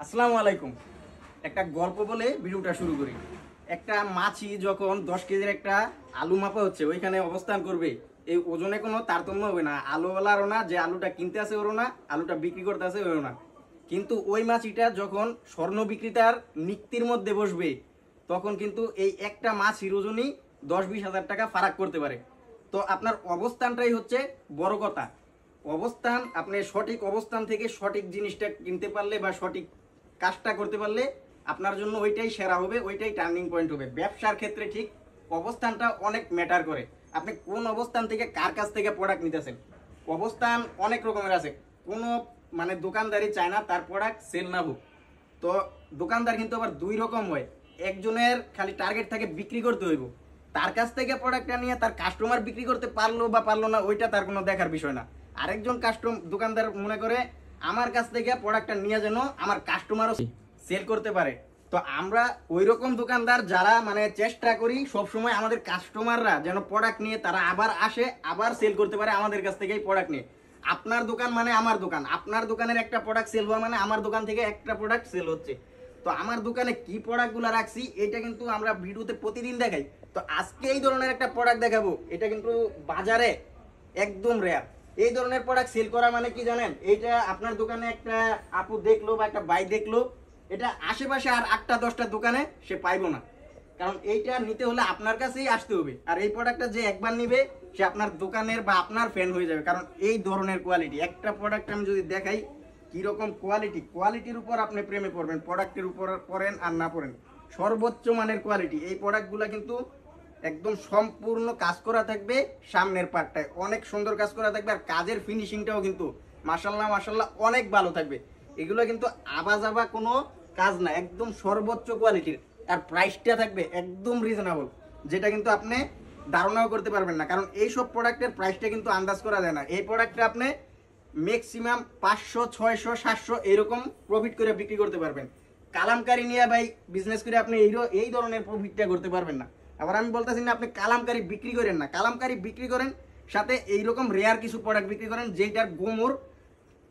আসসালামু আলাইকুম। একটা গল্প বলে ভিডিওটা শুরু করি। একটা মাছি যখন 10 কেজির একটা আলু মাপা হচ্ছে ওইখানে অবস্থান করবে, এই ওজনে কোনো তারতম্য হবে না। আলুওয়ালারও না, যে আলুটা কিনতে আসে ওরও না, আলুটা বিক্রি করতে আসে ওরও না। কিন্তু ওই মাছিটা যখন স্বর্ণ বিক্রেতার নিক্তির মধ্যে বসবে তখন কিন্তু এই একটা মাছির ওজনই 10-20 হাজার টাকা ফারাক করতে পারে। তো আপনার অবস্থানটাই হচ্ছে বড় কথা। অবস্থান, আপনি সঠিক অবস্থান থেকে সঠিক জিনিসটা কিনতে পারলে বা সঠিক কাজটা করতে পারলে আপনার জন্য ওইটাই সেরা হবে, ওইটাই টার্নিং পয়েন্ট হবে। ব্যবসার ক্ষেত্রে ঠিক অবস্থানটা অনেক ম্যাটার করে। আপনি কোন অবস্থান থেকে কার কাছ থেকে প্রোডাক্ট নিতেছেন। অবস্থান অনেক রকমের আছে। কোনো দোকানদারি চায় না তার প্রোডাক্ট সেল না হোক। তো দোকানদার কিন্তু আবার দুই রকম হয়। একজনের খালি টার্গেট থাকে বিক্রি করতে হইব, তার কাছ থেকে প্রোডাক্টটা নিয়ে তার কাস্টমার বিক্রি করতে পারলো বা পারলো না ওইটা তার কোনো দেখার বিষয় না। আরেকজন দোকানদার মনে করে আমার কাছ থেকে প্রোডাক্টটা নিয়ে যেন আমার কাস্টমারও সেল করতে পারে। তো আমরা ওই রকম দোকানদার যারা চেষ্টা করি সবসময় আমাদের কাস্টমাররা যেন প্রোডাক্ট নিয়ে তারা আবার আসে, আবার সেল করতে পারে আমাদের কাছ থেকেই প্রোডাক্ট নিয়ে। আপনার দোকান মানে আমার দোকান, আপনার দোকানের একটা প্রোডাক্ট সেল হওয়া মানে আমার দোকান থেকে একটা প্রোডাক্ট সেল হচ্ছে। তো আমার দোকানে কি প্রোডাক্টগুলো রাখছি এটা কিন্তু আমরা ভিডিওতে প্রতিদিন দেখাই। তো আজকে এই ধরনের একটা প্রোডাক্ট দেখাবো, এটা কিন্তু বাজারে একদম রেয়ার। এই ধরনের প্রোডাক্ট সেল করা মানে কি জানেন, এইটা আপনার দোকানে একটা আপু দেখলো বা একটা ভাই দেখলো, এটা আশেপাশে আর 8টা-10টা দোকানে সে পাইবো না। কারণ এইটা নিতে হলে আপনার কাছেই আসতে হবে। আর এই প্রোডাক্টটা যে একবার নিবে সে আপনার দোকানের বা আপনার ফ্যান হয়ে যাবে। কারণ এই ধরনের কোয়ালিটি, একটা প্রোডাক্ট আমি যদি দেখাই কিরকম কোয়ালিটির উপর আপনি প্রেমে পড়বেন। প্রোডাক্টের উপর পড়েন আর না পড়েন, সর্বোচ্চ মানের কোয়ালিটি। এই প্রোডাক্টগুলো কিন্তু একদম সম্পূর্ণ কাজ করা থাকবে, সামনের পার্টটায় অনেক সুন্দর কাজ করা থাকবে। আর কাজের ফিনিশিংটাও কিন্তু মাশাল্লাহ মাশাল্লাহ অনেক ভালো থাকবে। এগুলো কিন্তু আবাজাবা কোনো কাজ না, একদম সর্বোচ্চ কোয়ালিটির। আর প্রাইসটা থাকবে একদম রিজনেবল, যেটা কিন্তু আপনি ধারণাও করতে পারবেন না। কারণ এইসব প্রোডাক্টের প্রাইসটা কিন্তু আন্দাজ করা যায় না। এই প্রোডাক্টটা আপনি ম্যাক্সিমাম 500, 600, 700 এরকম প্রফিট করে বিক্রি করতে পারবেন। কালামকারি নিয়ে ভাই বিজনেস করে আপনি এই ধরনের প্রফিটটা করতে পারবেন না। আবার আমি বলতেছি না আপনি কালামকারি বিক্রি করেন না, কালামকারি বিক্রি করেন, সাথে এইরকম রেয়ার কিছু প্রোডাক্ট বিক্রি করেন যেটার গোমর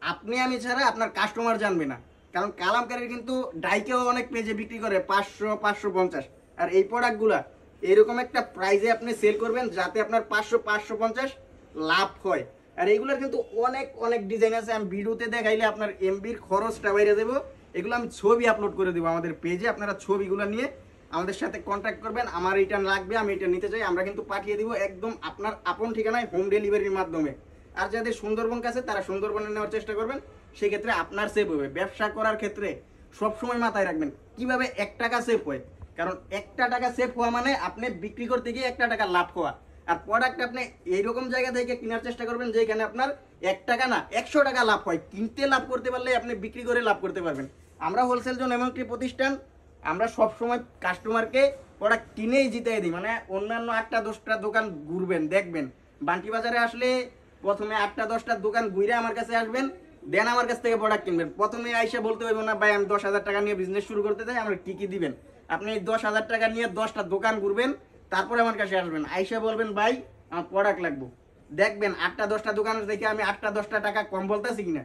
আপনি আমি ছাড়া আপনার কাস্টমার জানবে না। কারণ কালামকারির কিন্তু ডাইকেও অনেক পেজে বিক্রি করে 500, 550। আর এই প্রোডাক্টগুলা এরকম একটা প্রাইজে আপনি সেল করবেন যাতে আপনার 500, 550 লাভ হয়। আর এইগুলোর কিন্তু অনেক অনেক ডিজাইন আছে, আমি ভিডিওতে দেখাইলে আপনার এমবির খরচটা বাইরে দেবো। এগুলো আমি ছবি আপলোড করে দেবো আমাদের পেজে, আপনারা ছবিগুলো নিয়ে আমাদের সাথে কন্ট্যাক্ট করবেন। আমার এটা লাগবে, আমি এটা নিতে চাই, আমরা কিন্তু পাঠিয়ে দিব একদম আপনার আপন ঠিকানায় হোম ডেলিভারির মাধ্যমে। আর যাদের সুন্দরবন কাছে তারা সুন্দরবনে নেওয়ার চেষ্টা করবেন, সেক্ষেত্রে আপনার সেভ হবে। ব্যবসা করার ক্ষেত্রে সবসময় মাথায় রাখবেন কিভাবে 1 টাকা সেভ হয়। কারণ 1টা টাকা সেভ হওয়া মানে আপনি বিক্রি করতে গিয়ে 1টা টাকা লাভ হওয়া। আর প্রোডাক্ট আপনি এইরকম জায়গা থেকে কেনার চেষ্টা করবেন যেখানে আপনার 1 টাকা না 100 টাকা লাভ হয়। কিনতে লাভ করতে পারলে আপনি বিক্রি করে লাভ করতে পারবেন। আমরা হোলসেল জোন এমন একটি প্রতিষ্ঠান, আমরা সবসময় কাস্টমারকে প্রোডাক্ট কিনেই জিতাই দিই। অন্যান্য 8টা-10টা দোকান ঘুরবেন, দেখবেন বান্টি বাজারে আসলে প্রথমে 8টা-10টা দোকান ঘুরে আমার কাছে আসবেন, দেন আমার কাছ থেকে প্রোডাক্ট কিনবেন। প্রথমে আইসা বলতে হইব না ভাই আমি 10,000 টাকা নিয়ে বিজনেস শুরু করতে চাই, আমরা কি কি দিবেন। আপনি 10,000 টাকা নিয়ে 10টা দোকান ঘুরবেন, তারপরে আমার কাছে আসবেন, আইসা বলবেন ভাই আমার প্রোডাক্ট লাগবে। দেখবেন 8টা-10টা দোকানের দেখে আমি 8টা-10টা টাকা কম বলতেছি কিনা,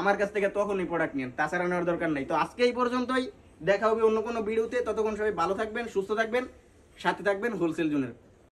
আমার কাছ থেকে তখনই প্রোডাক্ট নিন, তাছাড়া নেওয়ার দরকার নেই। তো আজকে এই পর্যন্তই, দেখা হবে অন্য কোনো ভিডিওতে। ততক্ষণ সবাই ভালো থাকবেন, সুস্থ থাকবেন, সাথে থাকবেন হোলসেল জোনের।